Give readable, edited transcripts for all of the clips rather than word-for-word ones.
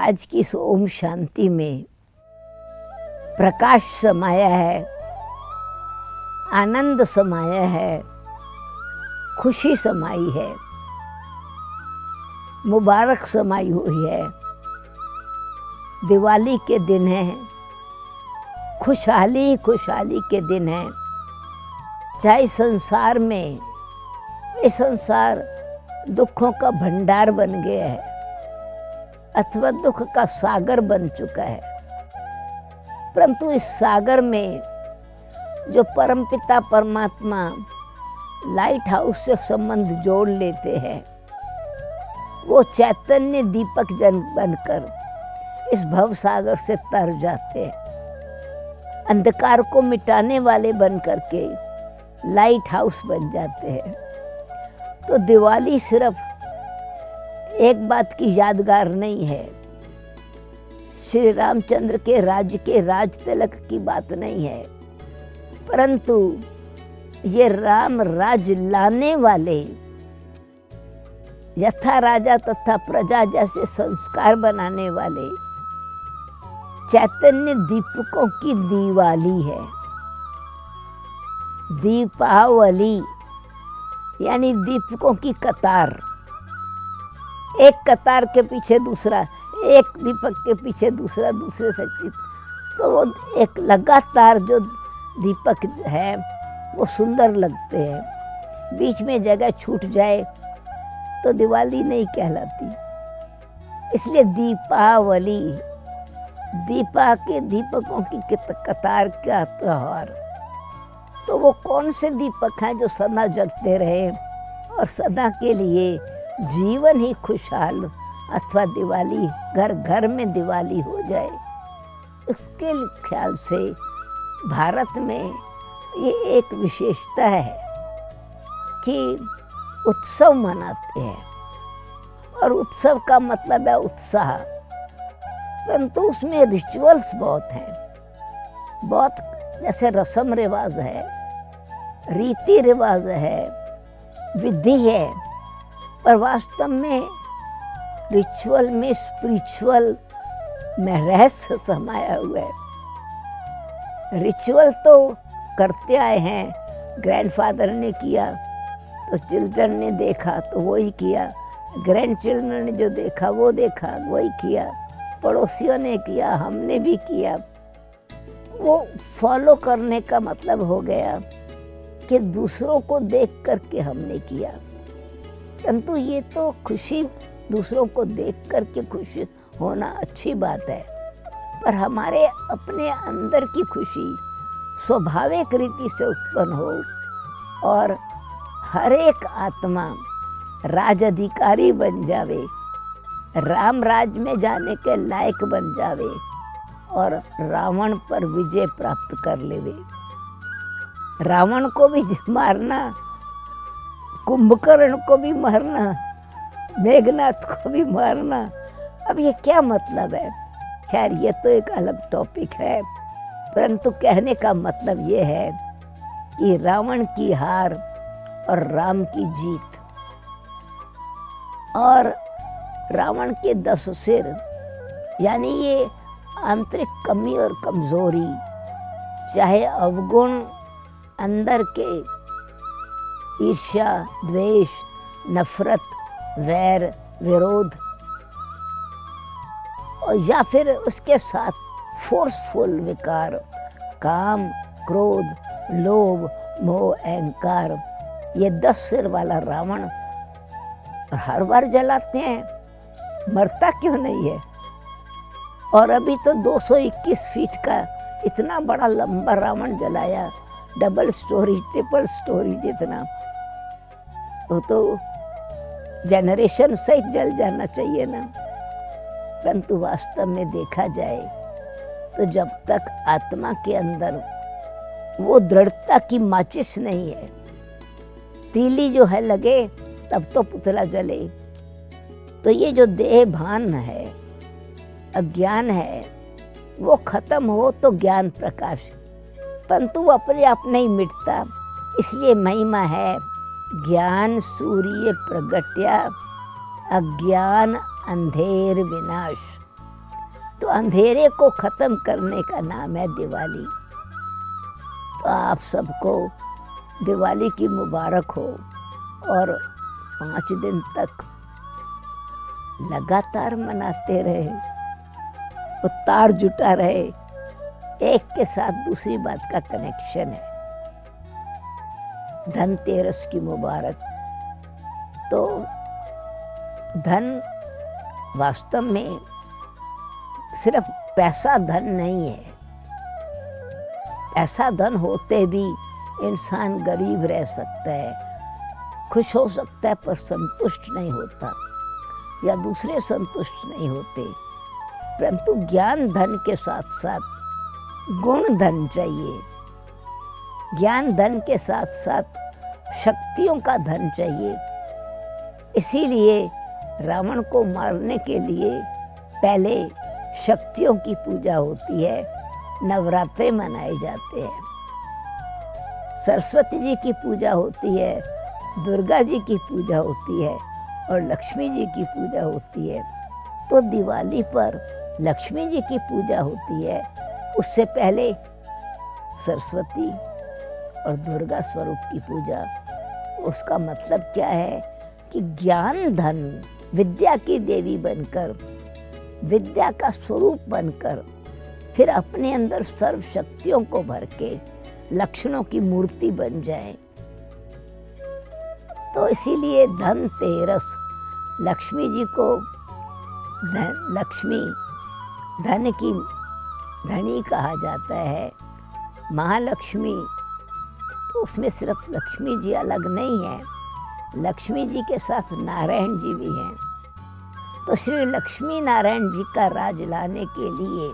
आज की इस ओम शांति में प्रकाश समाया है, आनंद समाया है, खुशी समाई है, मुबारक समाई हुई है। दिवाली के दिन है, खुशहाली खुशहाली के दिन है। चाहे संसार में ये संसार दुखों का भंडार बन गया है अथवा दुख का सागर बन चुका है, परंतु इस सागर में जो परमपिता परमात्मा लाइट हाउस से संबंध जोड़ लेते हैं, वो चैतन्य दीपक जन बनकर इस भव सागर से तर जाते हैं। अंधकार को मिटाने वाले बन करके लाइट हाउस बन जाते हैं। तो दिवाली सिर्फ एक बात की यादगार नहीं है, श्री रामचंद्र के राज्य के राज तिलक की बात नहीं है, परंतु ये राम राज लाने वाले यथा राजा तथा प्रजा जैसे संस्कार बनाने वाले चैतन्य दीपकों की दिवाली है। दीपावली यानी दीपकों की कतार, एक कतार के पीछे दूसरा, एक दीपक के पीछे दूसरा, दूसरे से, तो वो एक लगातार जो दीपक है वो सुंदर लगते हैं। बीच में जगह छूट जाए तो दिवाली नहीं कहलाती। इसलिए दीपावली, दीपा के दीपकों की कतार का त्योहार। तो वो कौन से दीपक हैं जो सदा जगते रहे और सदा के लिए जीवन ही खुशहाल अथवा दिवाली घर घर में दिवाली हो जाए। उसके ख्याल से भारत में ये एक विशेषता है कि उत्सव मनाते हैं, और उत्सव का मतलब है उत्साह, परंतु उसमें रिचुअल्स बहुत हैं। बहुत जैसे रस्म रिवाज है, रीति रिवाज है, विधि है, पर वास्तव में रिचुअल में स्पिरिचुअल में रहस्य समाया हुआ है। रिचुअल तो करते आए हैं, ग्रैंडफादर ने किया तो चिल्ड्रन ने देखा तो वही किया, ग्रैंड चिल्ड्रन ने जो देखा वो देखा वही किया, पड़ोसियों ने किया, हमने भी किया। वो फॉलो करने का मतलब हो गया कि दूसरों को देख करके हमने किया, परंतु ये तो खुशी दूसरों को देख करके खुशी होना अच्छी बात है, पर हमारे अपने अंदर की खुशी स्वाभाविक रीति से उत्पन्न हो और हर एक आत्मा राज अधिकारी बन जावे, राम राज में जाने के लायक बन जावे और रावण पर विजय प्राप्त कर लेवे। रावण को भी मारना, कुंभकर्ण को भी मारना, मेघनाथ को भी मारना, अब ये क्या मतलब है? खैर ये तो एक अलग टॉपिक है, परंतु कहने का मतलब ये है कि रावण की हार और राम की जीत, और रावण के 10 सिर यानी ये आंतरिक कमी और कमजोरी, चाहे अवगुण अंदर के ईर्ष्या, द्वेष, नफरत, वैर, विरोध, और या फिर उसके साथ फोर्सफुल विकार, काम, क्रोध, लोभ, मोह, अहंकार, ये 10 सिर वाला रावण हर बार जलाते हैं, मरता क्यों नहीं है? और अभी तो 221 फीट का इतना बड़ा लंबा रावण जलाया, डबल स्टोरी ट्रिपल स्टोरी जितना, वो तो जनरेशन सहित जल जाना चाहिए ना। परंतु वास्तव में देखा जाए तो जब तक आत्मा के अंदर वो दृढ़ता की माचिस नहीं है, तीली जो है लगे तब तो पुतला जले। तो ये जो देह भान है, अज्ञान है, वो खत्म हो तो ज्ञान प्रकाश, परंतु वो अपने आप नहीं मिटता। इसलिए महिमा है ज्ञान सूर्य प्रगट्या, अज्ञान अंधेर विनाश। तो अंधेरे को ख़त्म करने का नाम है दिवाली। तो आप सबको दिवाली की मुबारक हो और 5 दिन तक लगातार मनाते रहे, वो तार जुटा रहे, एक के साथ दूसरी बात का कनेक्शन है। धनतेरस की मुबारक। तो धन वास्तव में सिर्फ पैसा धन नहीं है। पैसा धन होते भी इंसान गरीब रह सकता है, खुश हो सकता है, पर संतुष्ट नहीं होता या दूसरे संतुष्ट नहीं होते। परंतु ज्ञान धन के साथ साथ गुण धन चाहिए। ज्ञान धन के साथ साथ शक्तियों का धन चाहिए। इसीलिए रावण को मारने के लिए पहले शक्तियों की पूजा होती है, नवरात्रे मनाए जाते हैं। सरस्वती जी की पूजा होती है, दुर्गा जी की पूजा होती है और लक्ष्मी जी की पूजा होती है। तो दिवाली पर लक्ष्मी जी की पूजा होती है, उससे पहले सरस्वती और दुर्गा स्वरूप की पूजा। उसका मतलब क्या है कि ज्ञान धन विद्या की देवी बनकर, विद्या का स्वरूप बनकर, फिर अपने अंदर सर्व शक्तियों को भर के लक्षणों की मूर्ति बन जाए। तो इसीलिए धनतेरस लक्ष्मी जी को लक्ष्मी धन की धनी कहा जाता है। महालक्ष्मी, तो उसमें सिर्फ लक्ष्मी जी अलग नहीं है, लक्ष्मी जी के साथ नारायण जी भी हैं। तो श्री लक्ष्मी नारायण जी का राज लाने के लिए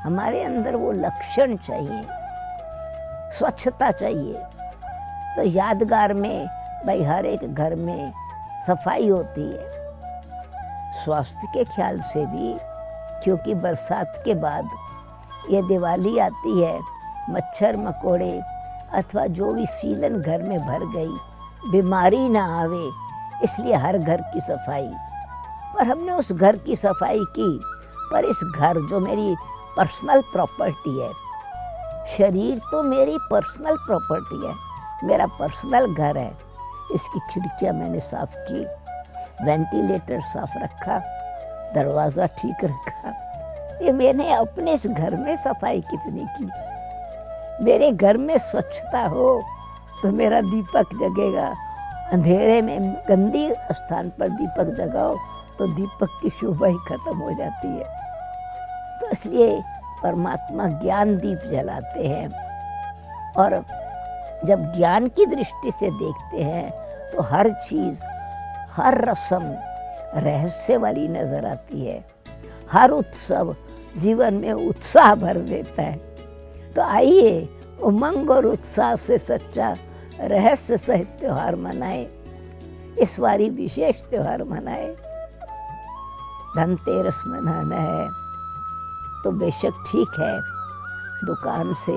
हमारे अंदर वो लक्षण चाहिए, स्वच्छता चाहिए। तो यादगार में भाई हर एक घर में सफाई होती है, स्वास्थ्य के ख्याल से भी, क्योंकि बरसात के बाद ये दिवाली आती है, मच्छर मकोड़े अथवा जो भी सीलन घर में भर गई, बीमारी ना आवे, इसलिए हर घर की सफाई। पर हमने उस घर की सफाई की, पर इस घर जो मेरी पर्सनल प्रॉपर्टी है, शरीर तो मेरी पर्सनल प्रॉपर्टी है, मेरा पर्सनल घर है, इसकी खिड़कियां मैंने साफ की, वेंटिलेटर साफ रखा, दरवाज़ा ठीक रखा। ये मैंने अपने इस घर में सफाई कितनी की। मेरे घर में स्वच्छता हो तो मेरा दीपक जगेगा। अंधेरे में गंदी स्थान पर दीपक जगाओ तो दीपक की शोभा ही खत्म हो जाती है। तो इसलिए परमात्मा ज्ञान दीप जलाते हैं, और जब ज्ञान की दृष्टि से देखते हैं तो हर चीज़, हर रस्म रहस्य वाली नजर आती है। हर उत्सव जीवन में उत्साह भर देता है। तो आइए उमंग और उत्साह से सच्चा रहस्य सहित त्योहार मनाए, इस बारी विशेष त्योहार मनाए। धनतेरस मनाना है तो बेशक ठीक है, दुकान से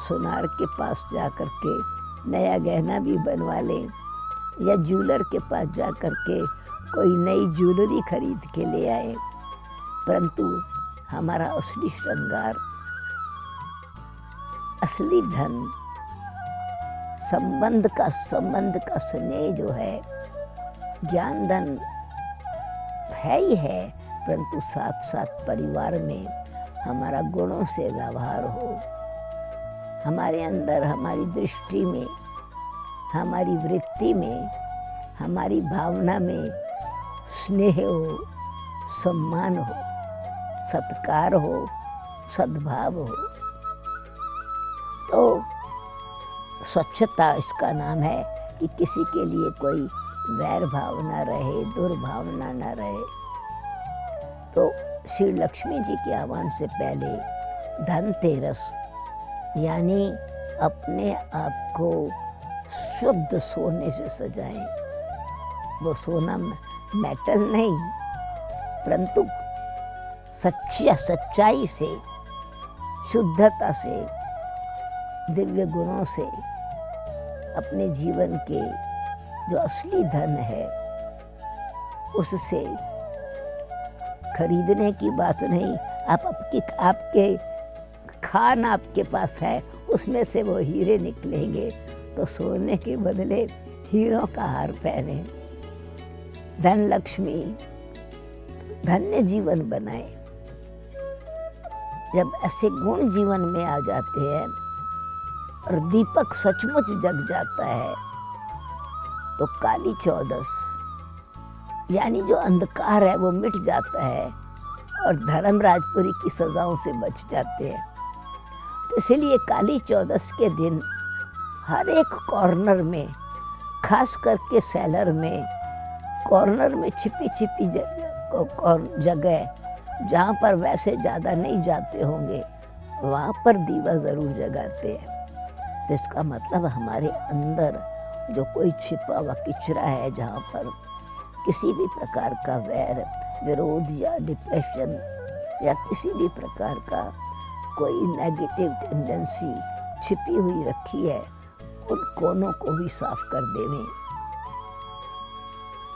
सुनार के पास जा कर के नया गहना भी बनवा लें, या ज्वेलर के पास जा कर के कोई नई ज्वेलरी खरीद के ले आए। परंतु हमारा असली श्रृंगार, असली धन, संबंध का स्नेह जो है, ज्ञान धन है ही है, परंतु साथ साथ परिवार में हमारा गुणों से व्यवहार हो, हमारे अंदर, हमारी दृष्टि में, हमारी वृत्ति में, हमारी भावना में स्नेह हो, सम्मान हो, सत्कार हो, सद्भाव हो। तो स्वच्छता इसका नाम है कि किसी के लिए कोई वैर भाव न रहे, दुर्भावना न रहे। तो श्री लक्ष्मी जी के आह्वान से पहले धनतेरस यानी अपने आप को शुद्ध सोने से सजाएं। वो सोना मेटल नहीं, परंतु सच्चाई से, शुद्धता से, दिव्य गुणों से अपने जीवन के जो असली धन है उससे खरीदने की बात नहीं, आपके खान आपके पास है, उसमें से वो हीरे निकलेंगे, तो सोने के बदले हीरों का हार पहने। धन लक्ष्मी धन्य जीवन बनाए। जब ऐसे गुण जीवन में आ जाते हैं और दीपक सचमुच जग जाता है, तो काली चौदस यानी जो अंधकार है वो मिट जाता है और धर्मराजपुरी की सजाओं से बच जाते हैं। तो इसलिए काली चौदस के दिन हर एक कॉर्नर में, खास करके सेलर में, कॉर्नर में छिपी छिपी जगह जहाँ पर वैसे ज़्यादा नहीं जाते होंगे, वहाँ पर दीवा ज़रूर जगाते हैं। तो इसका मतलब हमारे अंदर जो कोई छिपा हुआ किचरा है, जहाँ पर किसी भी प्रकार का वैर, विरोध या डिप्रेशन या किसी भी प्रकार का कोई नेगेटिव टेंडेंसी छिपी हुई रखी है, उन कोनों को भी साफ कर देवें।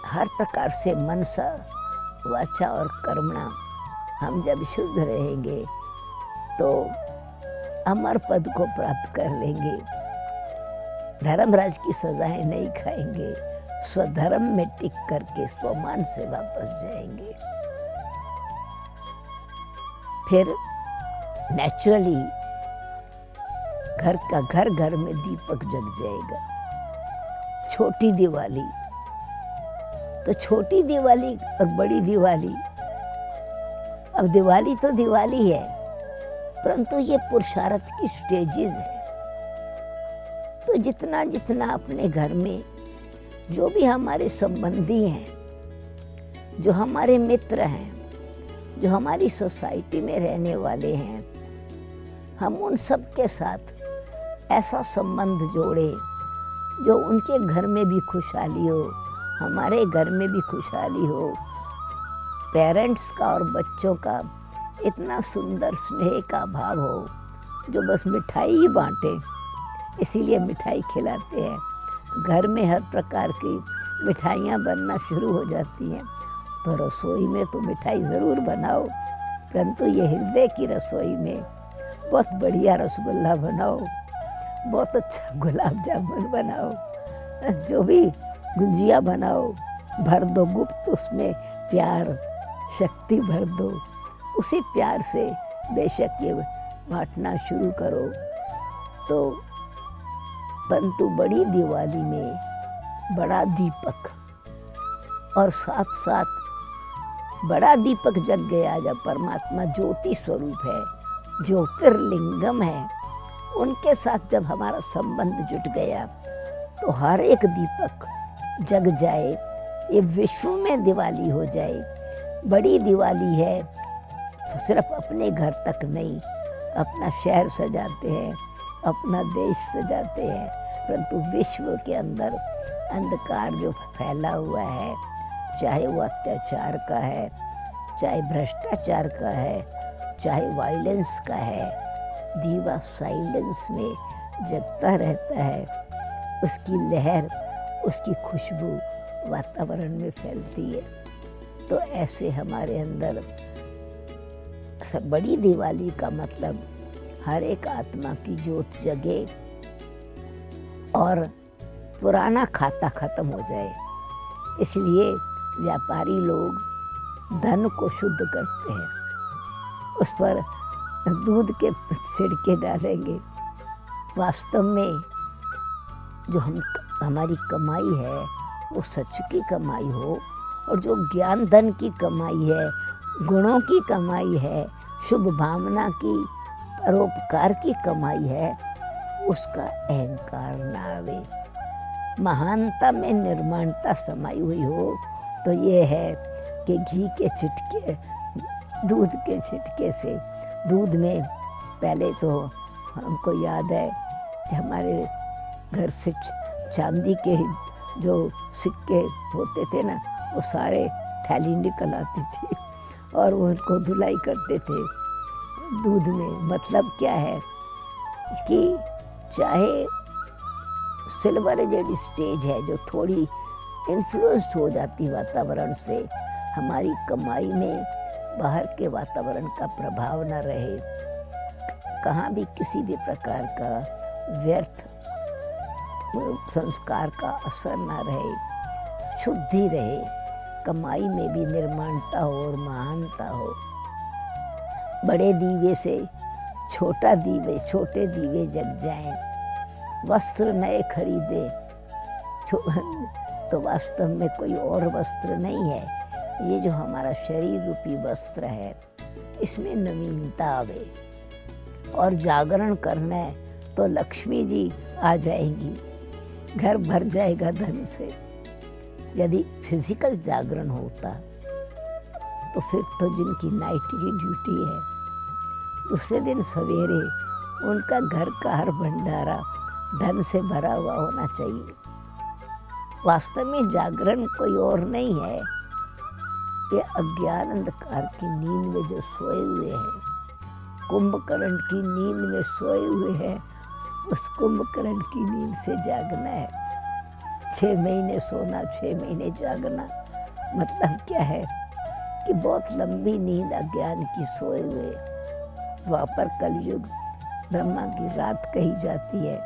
हर प्रकार से मनसा, वाचा और कर्मणा हम जब शुद्ध रहेंगे तो अमर पद को प्राप्त कर लेंगे। धर्मराज की सजाएं नहीं खाएंगे, स्वधर्म में टिक करके स्वमान से वापस जाएंगे। फिर नेचुरली घर में दीपक जग जाएगा। छोटी दिवाली, तो छोटी दिवाली और बड़ी दिवाली, अब दिवाली तो दिवाली है, परंतु ये पुरुषार्थ की स्टेजेस है। तो जितना जितना अपने घर में जो भी हमारे संबंधी हैं, जो हमारे मित्र हैं, जो हमारी सोसाइटी में रहने वाले हैं, हम उन सब के साथ ऐसा संबंध जोड़े जो उनके घर में भी खुशहाली हो, हमारे घर में भी खुशहाली हो। पेरेंट्स का और बच्चों का इतना सुंदर स्नेह का भाव हो, जो बस मिठाई ही बांटे, इसीलिए मिठाई खिलाते हैं। घर में हर प्रकार की मिठाइयाँ बनना शुरू हो जाती हैं, तो रसोई में तो मिठाई ज़रूर बनाओ, परंतु ये हृदय की रसोई में बहुत बढ़िया रसगुल्ला बनाओ, बहुत अच्छा गुलाब जामुन बनाओ, जो भी गुजिया बनाओ, भर दो गुप्त उसमें प्यार, शक्ति भर दो। उसी प्यार से बेशक ये बांटना शुरू करो। तो परंतु बड़ी दिवाली में बड़ा दीपक, और साथ साथ बड़ा दीपक जग गया जब परमात्मा ज्योति स्वरूप है, ज्योतिर्लिंगम है, उनके साथ जब हमारा संबंध जुट गया, तो हर एक दीपक जग जाए, ये विश्व में दिवाली हो जाए। बड़ी दिवाली है तो सिर्फ अपने घर तक नहीं, अपना शहर सजाते हैं, अपना देश सजाते हैं, परंतु विश्व के अंदर अंधकार जो फैला हुआ है, चाहे वो अत्याचार का है, चाहे भ्रष्टाचार का है, चाहे वायलेंस का है, दीवा साइलेंस में जगता रहता है। उसकी लहर, उसकी खुशबू वातावरण में फैलती है। तो ऐसे हमारे अंदर सब बड़ी दिवाली का मतलब हर एक आत्मा की ज्योत जगे और पुराना खाता खत्म हो जाए। इसलिए व्यापारी लोग धन को शुद्ध करते हैं, उस पर दूध के छिड़के डालेंगे। वास्तव में जो हमारी कमाई है वो सच की कमाई हो, और जो ज्ञान धन की कमाई है, गुणों की कमाई है, शुभ भावना की, परोपकार की कमाई है, उसका अहंकार ना आवे। महानता में निर्माणता समाई हुई हो, तो ये है कि घी के छिटके, दूध के छिटके से, दूध में पहले तो हमको याद है कि हमारे घर से चांदी के जो सिक्के होते थे ना, वो सारे थैली निकल आती थी और उनको धुलाई करते थे दूध में। मतलब क्या है कि चाहे सिल्वर एजेड स्टेज है जो थोड़ी इन्फ्लुएंस हो जाती वातावरण से, हमारी कमाई में बाहर के वातावरण का प्रभाव न रहे, कहाँ भी किसी भी प्रकार का व्यर्थ संस्कार का असर न रहे, शुद्धि रहे, कमाई में भी निर्माणता हो और महानता हो। बड़े दीवे से छोटे दीवे जग जाएं, वस्त्र नए खरीदे तो वास्तव में कोई और वस्त्र नहीं है। ये जो हमारा शरीर रूपी वस्त्र है, इसमें नवीनता आवे। और जागरण करना है तो लक्ष्मी जी आ जाएंगी, घर भर जाएगा धन से। यदि फिजिकल जागरण होता तो फिर तो जिनकी नाइट की ड्यूटी है, दूसरे दिन सवेरे उनका घर का हर भंडारा धन से भरा हुआ होना चाहिए। वास्तव में जागरण कोई और नहीं है, ये अज्ञान अंधकार की नींद में जो सोए हुए हैं, कुंभकर्ण की नींद में सोए हुए हैं, उस कुंभकर्ण की नींद से जागना है। 6 महीने सोना, 6 महीने जागना, मतलब क्या है कि बहुत लंबी नींद अज्ञान की सोए हुए। द्वापर कलयुग ब्रह्मा की रात कही जाती है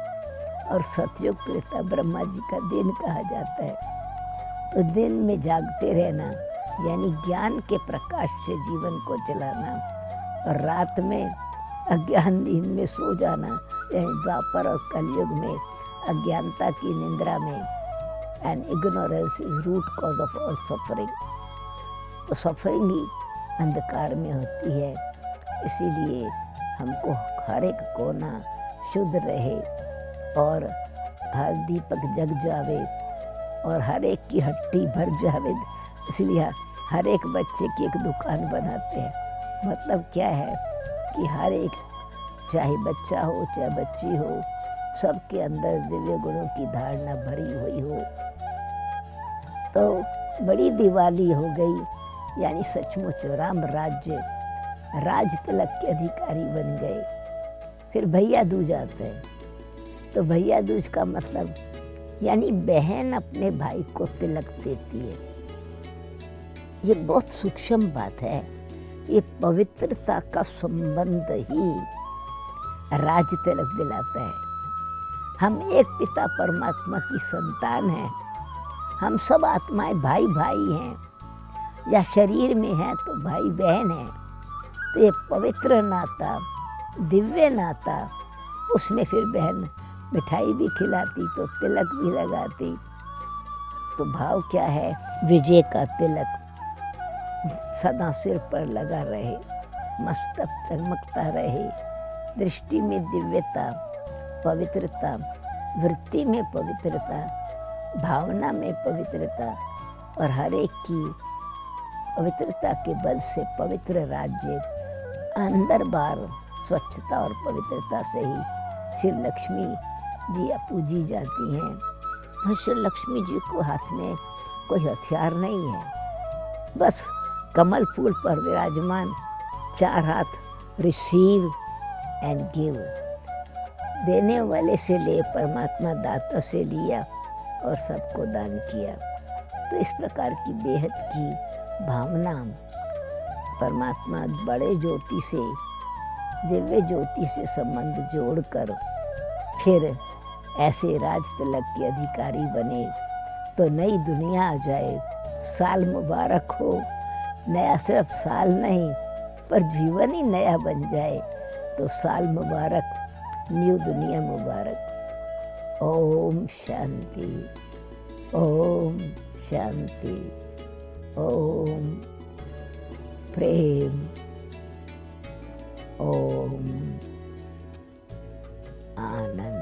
और सतयुग त्रेता ब्रह्मा जी का दिन कहा जाता है। तो दिन में जागते रहना यानी ज्ञान के प्रकाश से जीवन को चलाना, और रात में अज्ञान नींद में सो जाना यानी द्वापर और कलयुग में अज्ञानता की निंद्रा में। And ignorance is root cause of all suffering. तो सफरिंग ही अंधकार में होती है। इसीलिए हमको हर एक कोना शुद्ध रहे और हर दीपक जग जावे और हर एक की हट्टी भर जावे। इसलिए हर एक बच्चे की एक दुकान बनाते हैं। मतलब क्या है कि हर एक, चाहे बच्चा हो चाहे बच्ची हो, सबके अंदर दिव्य गुणों की धारणा भरी हुई हो। तो बड़ी दिवाली हो गई, यानी सचमुच राम राज्य राज तिलक के अधिकारी बन गए। फिर भैया दूज आता है। तो भैया दूज का मतलब यानी बहन अपने भाई को तिलक देती है। ये बहुत सूक्ष्म बात है। ये पवित्रता का संबंध ही राज तिलक दिलाता है। हम एक पिता परमात्मा की संतान हैं। हम सब आत्माएं भाई भाई हैं, या शरीर में हैं तो भाई बहन हैं। तो ये पवित्र नाता, दिव्य नाता, उसमें फिर बहन मिठाई भी खिलाती तो तिलक भी लगाती। तो भाव क्या है? विजय का तिलक सदा सिर पर लगा रहे, मस्तक चमकता रहे, दृष्टि में दिव्यता, पवित्रता, वृत्ति में पवित्रता, भावना में पवित्रता, और हर एक की पवित्रता के बल से पवित्र राज्य अंदर बाहर स्वच्छता और पवित्रता से ही श्री लक्ष्मी जी पूजी जाती हैं। तो श्री लक्ष्मी जी को हाथ में कोई हथियार नहीं है, बस कमल फूल पर विराजमान 4 हाथ रिसीव एंड गिव। देने वाले से ले, परमात्मा दाता से लिया और सबको दान किया। तो इस प्रकार की बेहद की भावना परमात्मा बड़े ज्योति से, दिव्य ज्योति से संबंध जोड़कर फिर ऐसे राज तिलक के अधिकारी बने तो नई दुनिया आ जाए। साल मुबारक हो। नया सिर्फ साल नहीं पर जीवन ही नया बन जाए तो साल मुबारक, न्यू दुनिया मुबारक। ओम शांति, ओम शांति, ओम प्रेम, ओम आनंद।